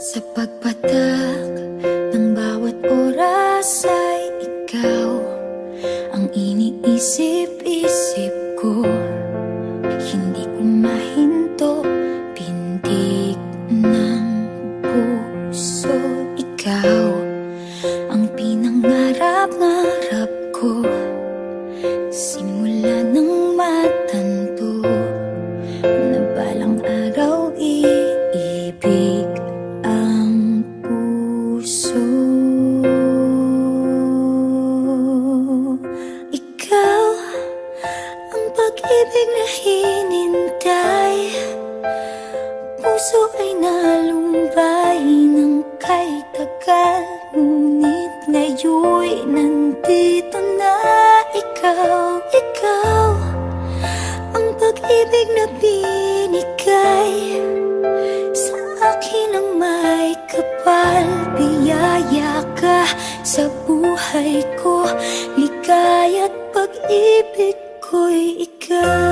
Sa pagpatak ng bawat oras ay ikaw ang iniisip-isip ko. Hindi ko mahinto, pintig ng puso. Ikaw ang pinangarap-ngarap ko, simula ng matanto na balang araw iibig ang puso. Ikaw ang pag-ibig na hinintay, puso ay nalumbay ng kay tagal. Ngunit ngayon'y nandito na ikaw. Ikaw ang pag-ibig na binigay sa akin ang may kapal. Biyaya ka sa buhay ko, ligaya't pag-ibig ko'y ikaw.